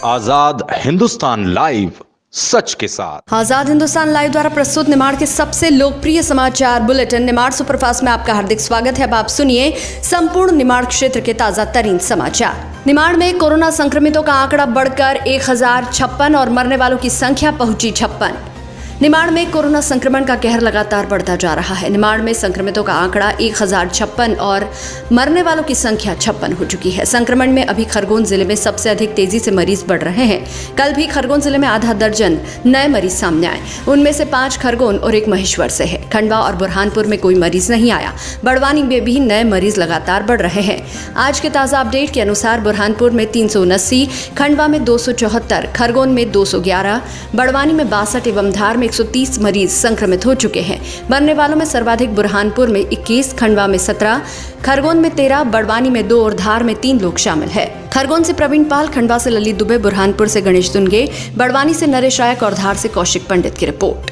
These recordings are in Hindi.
आजाद हिंदुस्तान लाइव, सच के साथ। आजाद हिंदुस्तान लाइव द्वारा प्रस्तुत निमाड़ के सबसे लोकप्रिय समाचार बुलेटिन निमाड़ सुपरफास्ट में आपका हार्दिक स्वागत है। अब आप सुनिए संपूर्ण निमाड़ क्षेत्र के ताजा तरीन समाचार। निमाड़ में कोरोना संक्रमितों का आंकड़ा बढ़कर 1056 और मरने वालों की संख्या पहुंची 56। निमाड़ में कोरोना संक्रमण का कहर लगातार बढ़ता जा रहा है। निमाड़ में संक्रमितों का आंकड़ा 1056 और मरने वालों की संख्या 56 हो चुकी है। संक्रमण में अभी खरगोन जिले में सबसे अधिक तेजी से मरीज बढ़ रहे हैं। कल भी खरगोन जिले में आधा दर्जन नए मरीज सामने आए, उनमें से 5 खरगोन और 1 महेश्वर से है। खंडवा और बुरहानपुर में कोई मरीज नहीं आया। बड़वानी में भी नए मरीज लगातार बढ़ रहे हैं। आज के ताजा अपडेट के अनुसार बुरहानपुर में 379, खंडवा में 274, खरगोन में 211, बड़वानी में 62 एवं धार में 130 मरीज संक्रमित हो चुके हैं। मरने वालों में सर्वाधिक बुरहानपुर में 21, खंडवा में 17, खरगोन में 13, बड़वानी में 2 और धार में 3 लोग शामिल है। खरगोन से प्रवीण पाल, खंडवा से ललित दुबे, बुरहानपुर से गणेश दुनगे, बड़वानी से नरेश रायक और धार से कौशिक पंडित की रिपोर्ट।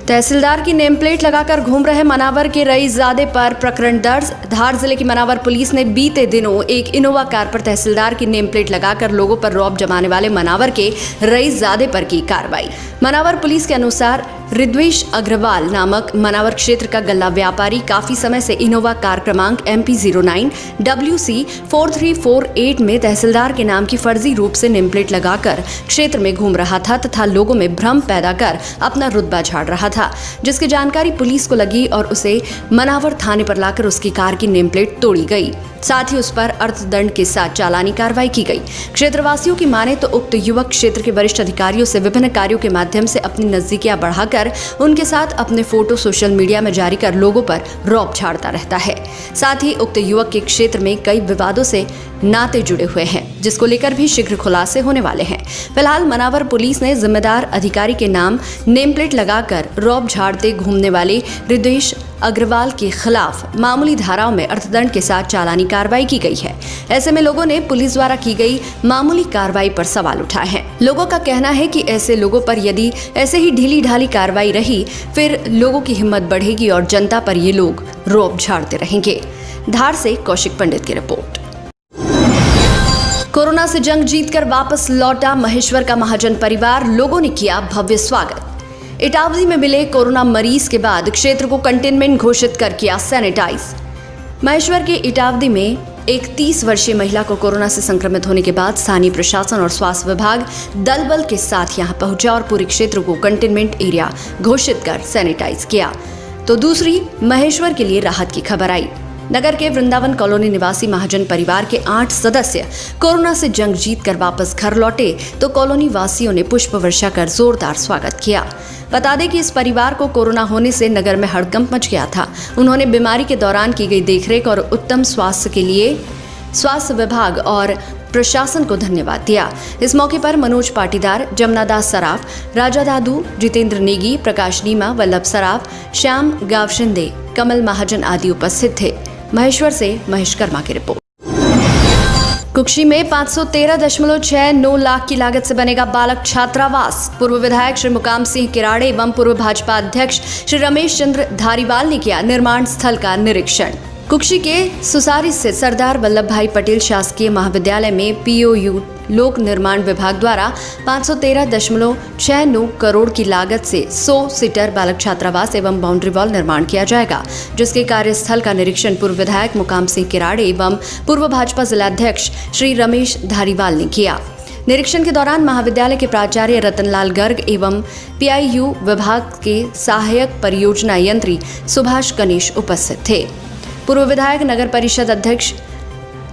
तहसीलदार की नेम प्लेट लगाकर घूम रहे मनावर के रईसजादे पर प्रकरण दर्ज। धार जिले की मनावर पुलिस ने बीते दिनों एक इनोवा कार पर तहसीलदार की नेम प्लेट लगाकर लोगों पर रौब जमाने वाले मनावर के रईसजादे पर की कार्रवाई। मनावर पुलिस के अनुसार ऋद्वेश अग्रवाल नामक मनावर क्षेत्र का गल्ला व्यापारी काफी समय से इनोवा कार क्रमांक MP09 WC 4348 में तहसीलदार के नाम की फर्जी रूप से नेम प्लेट लगाकर क्षेत्र में घूम रहा था तथा लोगों में भ्रम पैदा कर अपना रुतबा झाड़ रहा था, जिसकी जानकारी पुलिस को लगी और उसे मनावर थाने पर लाकर उसकी कार की नेम प्लेट तोड़ी गई। साथ ही उस पर अर्थदंड के साथ चालानी कार्रवाई की गई। क्षेत्रवासियों की माने तो उक्त युवक क्षेत्र के वरिष्ठ अधिकारियों से विभिन्न कार्यों के माध्यम से अपनी नजदीकियां बढ़ाकर उनके साथ अपने फोटो सोशल मीडिया में जारी कर लोगों पर रौब झाड़ता रहता है। साथ ही उक्त युवक के क्षेत्र में कई विवादों से नाते जुड़े हुए हैं, जिसको लेकर भी शीघ्र खुलासे होने वाले हैं। फिलहाल मनावर पुलिस ने जिम्मेदार अधिकारी के नाम नेम प्लेट लगाकर रौब झाड़ते घूमने वाले ऋद्वेश अग्रवाल के खिलाफ मामूली धाराओं में अर्थदंड के साथ चालानी कार्रवाई की गई है। ऐसे में लोगों ने पुलिस द्वारा की गई मामूली कार्रवाई पर सवाल उठाए हैं। लोगों का कहना है कि ऐसे लोगों पर यदि ऐसे ही ढीली ढाली कार्रवाई रही, फिर लोगों की हिम्मत बढ़ेगी और जनता पर ये लोग रौब झाड़ते रहेंगे। धार से कौशिक पंडित की रिपोर्ट। कोरोना से जंग जीतकर वापस लौटा महेश्वर का महाजन परिवार, लोगों ने किया भव्य स्वागत। इटावदी में मिले कोरोना मरीज के बाद क्षेत्र को कंटेनमेंट घोषित कर किया सैनिटाइज। महेश्वर के इटावदी में एक 30 वर्षीय महिला को कोरोना से संक्रमित होने के बाद स्थानीय प्रशासन और स्वास्थ्य विभाग दल बल के साथ यहां पहुंचा और पूरे क्षेत्र को कंटेनमेंट एरिया घोषित कर सैनिटाइज किया। तो दूसरी महेश्वर के लिए राहत की खबर आई। नगर के वृंदावन कॉलोनी निवासी महाजन परिवार के 8 सदस्य कोरोना से जंग जीतकर वापस घर लौटे तो कॉलोनी वासियों ने पुष्प वर्षा कर जोरदार स्वागत किया। बता दें कि इस परिवार को कोरोना होने से नगर में हड़कंप मच गया था। उन्होंने बीमारी के दौरान की गई देखरेख और उत्तम स्वास्थ्य के लिए स्वास्थ्य विभाग और प्रशासन को धन्यवाद दिया। इस मौके पर मनोज पाटीदार, जमुना दास सराफ, राजा दादू, जितेंद्र नेगी, प्रकाश नीमा, वल्लभ सराफ, श्याम गावशिंदे, कमल महाजन आदि उपस्थित थे। महेश्वर से महेश कर्मा की रिपोर्ट। कुक्षी में 513.69 लाख की लागत से बनेगा बालक छात्रावास। पूर्व विधायक श्री मुकाम सिंह किराड़े एवं पूर्व भाजपा अध्यक्ष श्री रमेश चंद्र धारीवाल ने किया निर्माण स्थल का निरीक्षण। कुक्षी के सुसारी स्थित सरदार वल्लभ भाई पटेल शासकीय महाविद्यालय में POU लोक निर्माण विभाग द्वारा 513.69 करोड़ की लागत से 100 सीटर बालक छात्रावास एवं बाउंड्री वॉल निर्माण किया जाएगा, जिसके कार्यस्थल का निरीक्षण पूर्व विधायक मुकाम सिंह किराड़े एवं पूर्व भाजपा जिलाध्यक्ष श्री रमेश धारीवाल ने किया। निरीक्षण के दौरान महाविद्यालय के प्राचार्य रतनलाल गर्ग एवं PIU विभाग के सहायक परियोजना यंत्री सुभाष गणेश उपस्थित थे। पूर्व विधायक नगर परिषद अध्यक्ष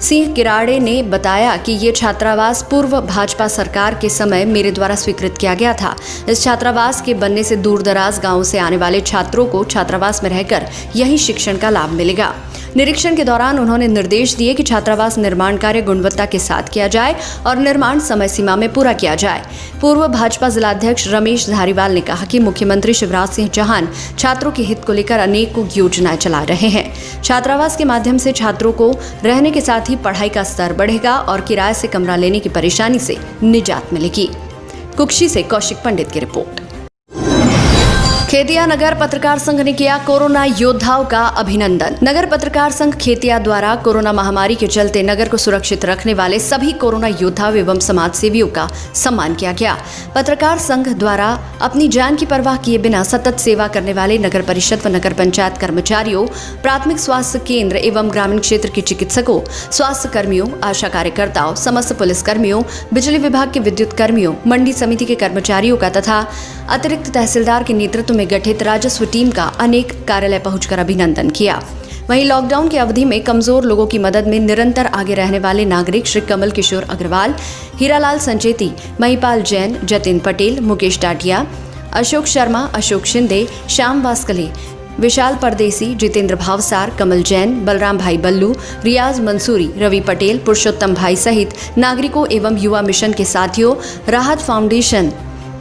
सिंह किराड़े ने बताया कि ये छात्रावास पूर्व भाजपा सरकार के समय मेरे द्वारा स्वीकृत किया गया था। इस छात्रावास के बनने से दूर दराज गांवों से आने वाले छात्रों को छात्रावास में रहकर यही शिक्षण का लाभ मिलेगा। निरीक्षण के दौरान उन्होंने निर्देश दिए कि छात्रावास निर्माण कार्य गुणवत्ता के साथ किया जाए और निर्माण समय सीमा में पूरा किया जाए। पूर्व भाजपा जिलाध्यक्ष रमेश धारीवाल ने कहा कि मुख्यमंत्री शिवराज सिंह चौहान छात्रों के हित को लेकर अनेकों योजनाएं चला रहे हैं। छात्रावास के माध्यम से छात्रों को रहने के साथ ही पढ़ाई का स्तर बढ़ेगा और किराए से कमरा लेने की परेशानी से निजात मिलेगी। कुक्षी से कौशिक पंडित की रिपोर्ट। खेतिया नगर पत्रकार संघ ने किया कोरोना योद्धाओं का अभिनंदन। नगर पत्रकार संघ खेतिया द्वारा कोरोना महामारी के चलते नगर को सुरक्षित रखने वाले सभी कोरोना योद्धाओं एवं समाज सेवियों का सम्मान किया गया। पत्रकार संघ द्वारा अपनी जान की परवाह किए बिना सतत सेवा करने वाले नगर परिषद व नगर पंचायत कर्मचारियों, प्राथमिक स्वास्थ्य केंद्र एवं ग्रामीण क्षेत्र के चिकित्सकों, स्वास्थ्य कर्मियों, आशा कार्यकर्ताओं, समस्त पुलिस कर्मियों, बिजली विभाग के विद्युत कर्मियों, मंडी समिति के कर्मचारियों का तथा अतिरिक्त तहसीलदार के नेतृत्व में गठित राजस्व टीम का अनेक कार्यालय पहुंचकर अभिनंदन किया। वहीं लॉकडाउन की अवधि में कमजोर लोगों की मदद में निरंतर आगे रहने वाले नागरिक श्री कमल किशोर अग्रवाल, हीरालाल संचेती, महिपाल जैन, जतिन पटेल, मुकेश टाटिया, अशोक शर्मा, अशोक शिंदे, श्याम वास्कले, विशाल परदेसी, जितेंद्र भावसार, कमल जैन, बलराम भाई बल्लू, रियाज मंसूरी, रवि पटेल, पुरुषोत्तम भाई सहित नागरिकों एवं युवा मिशन के साथियों, राहत फाउंडेशन,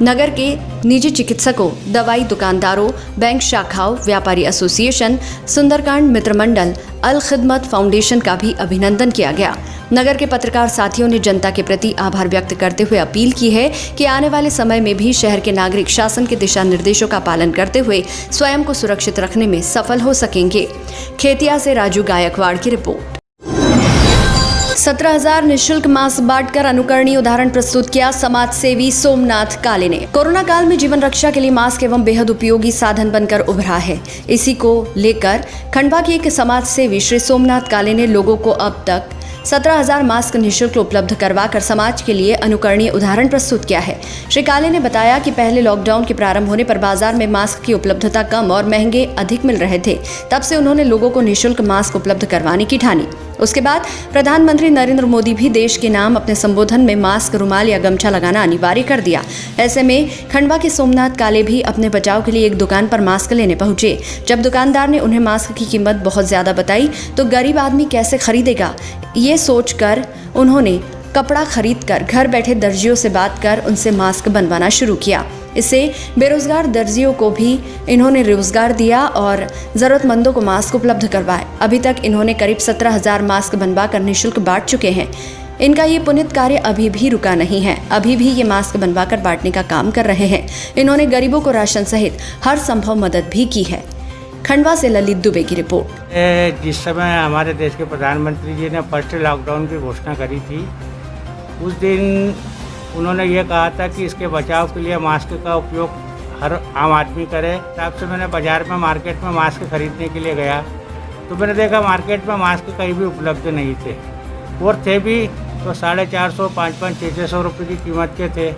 नगर के निजी चिकित्सकों, दवाई दुकानदारों, बैंक शाखाओं, व्यापारी एसोसिएशन, सुंदरकांड मित्र मंडल, अल खिदमत फाउंडेशन का भी अभिनंदन किया गया। नगर के पत्रकार साथियों ने जनता के प्रति आभार व्यक्त करते हुए अपील की है कि आने वाले समय में भी शहर के नागरिक शासन के दिशा निर्देशों का पालन करते हुए स्वयं को सुरक्षित रखने में सफल हो सकेंगे। खेतिया से राजू गायकवाड़ की रिपोर्ट। 17,000 निःशुल्क मास्क बांटकर अनुकरणीय उदाहरण प्रस्तुत किया समाज सेवी सोमनाथ काले ने। कोरोना काल में जीवन रक्षा के लिए मास्क एवं बेहद उपयोगी साधन बनकर उभरा है। इसी को लेकर खंडवा के एक समाज सेवी श्री सोमनाथ काले ने लोगों को अब तक 17,000 मास्क निःशुल्क उपलब्ध करवाकर समाज के लिए अनुकरणीय उदाहरण प्रस्तुत किया है। श्री काले ने बताया कि पहले लॉकडाउन के प्रारंभ होने पर बाजार में मास्क की उपलब्धता कम और महंगे अधिक मिल रहे थे। तब से उन्होंने लोगों को निःशुल्क मास्क उपलब्ध करवाने की ठानी। उसके बाद प्रधानमंत्री नरेंद्र मोदी भी देश के नाम अपने संबोधन में मास्क, रुमाल या गमछा लगाना अनिवार्य कर दिया। ऐसे में खंडवा के सोमनाथ काले भी अपने बचाव के लिए एक दुकान पर मास्क लेने पहुंचे। जब दुकानदार ने उन्हें मास्क की कीमत बहुत ज्यादा बताई तो गरीब आदमी कैसे खरीदेगा, ये सोचकर उन्होंने कपड़ा खरीदकर घर बैठे दर्जियों से बात कर उनसे मास्क बनवाना शुरू किया। इससे बेरोजगार दर्जियों को भी इन्होंने रोजगार दिया और जरूरतमंदों को मास्क उपलब्ध करवाए। अभी तक इन्होंने करीब 17,000 मास्क बनवाकर निःशुल्क बांट चुके हैं। इनका ये पुनीत कार्य अभी भी रुका नहीं है, अभी भी ये मास्क बनवाकर बांटने का काम कर रहे हैं। इन्होंने गरीबों को राशन सहित हर संभव मदद भी की है। खंडवा से ललित दुबे की रिपोर्ट। जिस समय हमारे देश के प्रधानमंत्री जी ने फर्स्ट लॉकडाउन की घोषणा करी थी, उस दिन उन्होंने ये कहा था कि इसके बचाव के लिए मास्क का उपयोग हर आम आदमी करे। तब से मैंने बाज़ार में मार्केट में मास्क खरीदने के लिए गया तो मैंने देखा मार्केट में मास्क कहीं भी उपलब्ध नहीं थे, और थे भी तो 450, 500, 600 रुपये की कीमत के थे।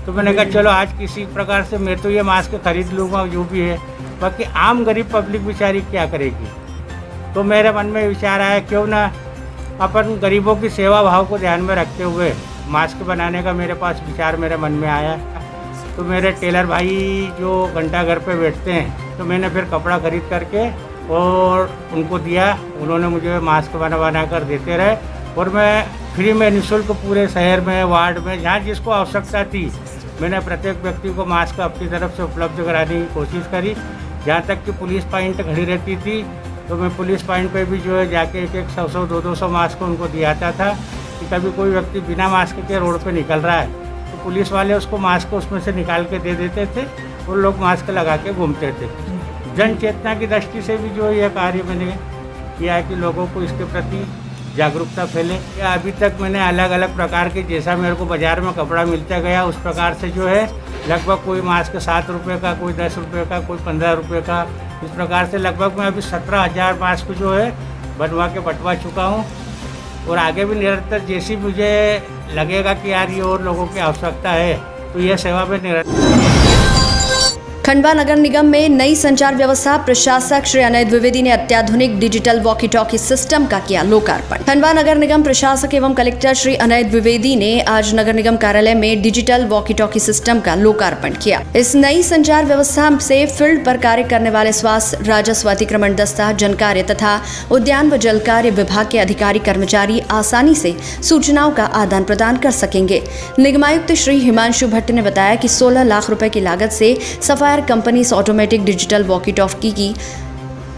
तो मैंने कहा चलो आज किसी प्रकार से मैं तो ये मास्क खरीद लूँगा जो भी है, बाकी आम गरीब पब्लिक बेचारी क्या करेगी। तो मेरे मन में विचार आया क्यों ना अपन गरीबों की सेवा भाव को ध्यान में रखते हुए मास्क बनाने का मेरे पास विचार मेरे मन में आया। तो मेरे टेलर भाई जो घंटा घर पे बैठते हैं, तो मैंने फिर कपड़ा खरीद करके और उनको दिया। उन्होंने मुझे मास्क बना कर देते रहे और मैं फ्री में निःशुल्क पूरे शहर में, वार्ड में, जहाँ जिसको आवश्यकता थी, मैंने प्रत्येक व्यक्ति को मास्क अपनी तरफ से उपलब्ध कराने की कोशिश करी। जहाँ तक कि पुलिस पॉइंट खड़ी रहती थी तो मैं पुलिस पॉइंट पे भी जो है जाके 100, 200 मास्क उनको दियाता था कि कभी कोई व्यक्ति बिना मास्क के रोड पे निकल रहा है तो पुलिस वाले उसको मास्क उसमें से निकाल के दे देते थे और लोग मास्क लगा के घूमते थे। जन चेतना की दृष्टि से भी जो यह कार्य मैंने किया है कि लोगों को इसके प्रति जागरूकता फैले। या अभी तक मैंने अलग अलग प्रकार के, जैसा मेरे को बाज़ार में कपड़ा मिलता गया उस प्रकार से जो है लगभग कोई मास्क 7 रुपये का, कोई 10 रुपये का, कोई 15 रुपये का, इस प्रकार से लगभग मैं अभी 17,000 मास्क जो है बनवा के बंटवा चुका हूँ। और आगे भी निरंतर जैसी मुझे लगेगा कि यार ये और लोगों की आवश्यकता है तो यह सेवा में निरंतर। खंडवा नगर निगम में नई संचार व्यवस्था, प्रशासक श्री अनय द्विवेदी ने अत्याधुनिक डिजिटल वॉकी टॉकी सिस्टम का किया लोकार्पण। खंडवा नगर निगम प्रशासक एवं कलेक्टर श्री अनय द्विवेदी ने आज नगर निगम कार्यालय में डिजिटल वॉकी टॉकी सिस्टम का लोकार्पण किया। इस नई संचार व्यवस्था से फील्ड पर कार्य करने वाले स्वास्थ्य, राजस्व, अतिक्रमण दस्ता, जन कार्य तथा उद्यान व जल कार्य विभाग के अधिकारी कर्मचारी आसानी से सूचनाओं का आदान प्रदान कर सकेंगे। निगमायुक्त श्री हिमांशु भट्ट ने बताया कि 16 लाख रुपए की लागत से sapphire company automatic digital walkie talkie की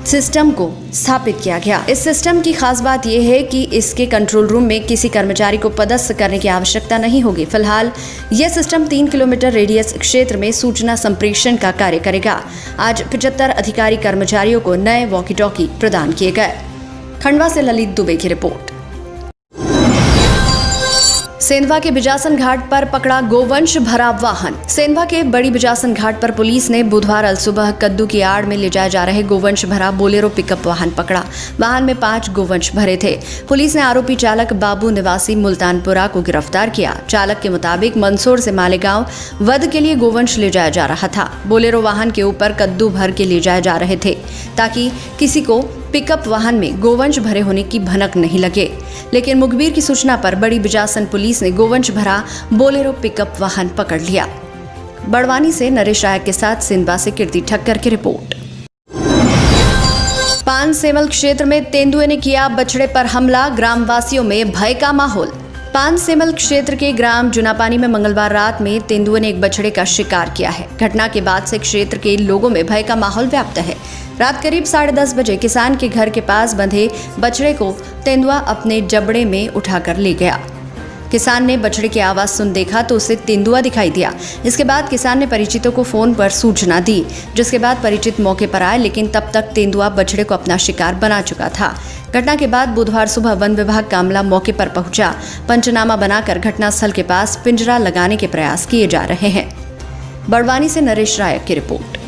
सिस्टम को स्थापित किया गया। इस सिस्टम की खास बात यह है कि इसके कंट्रोल रूम में किसी कर्मचारी को पदस्थ करने की आवश्यकता नहीं होगी। फिलहाल यह सिस्टम 3 किलोमीटर रेडियस क्षेत्र में सूचना संप्रेषण का कार्य करेगा। आज 75 अधिकारी कर्मचारियों को नए वॉकी टॉकी प्रदान किए गए। खंडवा से ललित दुबे की रिपोर्ट। सेंधवा के बिजासन घाट पर पकड़ा गोवंश भरा वाहन। सेंधवा के बड़ी बिजासन घाट पर पुलिस ने बुधवार अलसुबह कद्दू की आड़ में ले जाए जा रहे गोवंश भरा बोलेरो पिकअप वाहन पकड़ा। वाहन में 5 गोवंश भरे थे। पुलिस ने आरोपी चालक बाबू निवासी मुल्तानपुरा को गिरफ्तार किया। चालक के मुताबिक मंदसौर से मालेगांव वध के लिए गोवंश ले जाया जा रहा था। बोलेरो वाहन के ऊपर कद्दू भर के ले जाए जा रहे थे ताकि किसी को पिकअप वाहन में गोवंश भरे होने की भनक नहीं लगे। लेकिन मुखबिर की सूचना पर बड़ी बिजासन पुलिस ने गोवंश भरा बोलेरो पिकअप वाहन पकड़ लिया। बड़वानी से नरेश राय के साथ सिंधवा से कीर्ति ठक्कर की रिपोर्ट। पानसेमल क्षेत्र में तेंदुए ने किया बछड़े पर हमला, ग्रामवासियों में भय का माहौल। पानसेमल क्षेत्र के ग्राम जुनापानी में मंगलवार रात में तेंदुए ने एक बछड़े का शिकार किया है। घटना के बाद से क्षेत्र के लोगों में भय का माहौल व्याप्त है। रात करीब 10:30 बजे किसान के घर के पास बंधे बछड़े को तेंदुआ अपने जबड़े में उठाकर ले गया। किसान ने बछड़े की आवाज सुन देखा तो उसे तेंदुआ दिखाई दिया। इसके बाद किसान ने परिचितों को फोन पर सूचना दी, जिसके बाद परिचित मौके पर आए, लेकिन तब तक तेंदुआ बछड़े को अपना शिकार बना चुका था। घटना के बाद बुधवार सुबह वन विभाग का अमला मौके पर पहुंचा। पंचनामा बनाकर घटनास्थल के पास पिंजरा लगाने के प्रयास किए जा रहे हैं। बड़वानी से नरेश राय की रिपोर्ट।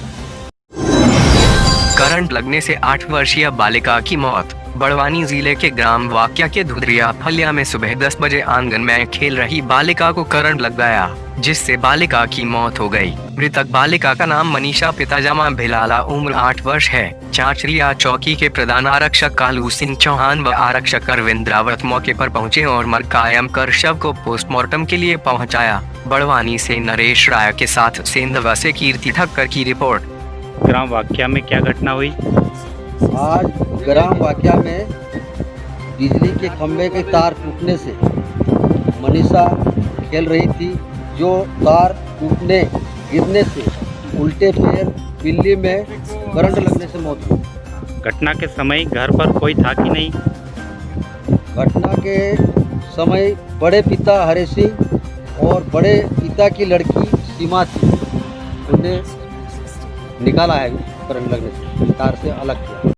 करंट लगने से 8 वर्षीय बालिका की मौत। बड़वानी जिले के ग्राम वाक्या के धुधरिया फलिया में सुबह 10 बजे आंगन में खेल रही बालिका को करंट लग गया, जिससे बालिका की मौत हो गई। मृतक बालिका का नाम मनीषा पिताजामा भिलाला, उम्र 8 वर्ष है। चाचरिया चौकी के प्रधान आरक्षक कालू सिंह चौहान व आरक्षक अरविंद रावत मौके पर पहुंचे और मर्ग कायम कर शव को पोस्टमार्टम के लिए पहुंचाया। बड़वानी से नरेश राय के साथ सेंधवा से कीर्ति ठक्कर की रिपोर्ट। ग्राम वाक्या में क्या घटना हुई? आज ग्राम वाक्या में बिजली के खंभे के तार टूटने से मनीषा खेल रही थी, जो तार टूटने गिरने से उल्टे पैर बिल्ली में करंट लगने से मौत हुई। घटना के समय घर पर कोई था कि नहीं? घटना के समय बड़े पिता हरे सिंह और बड़े पिता की लड़की सीमा थी। उन्हें निकाला है करंट लगने से, तार से अलग किया।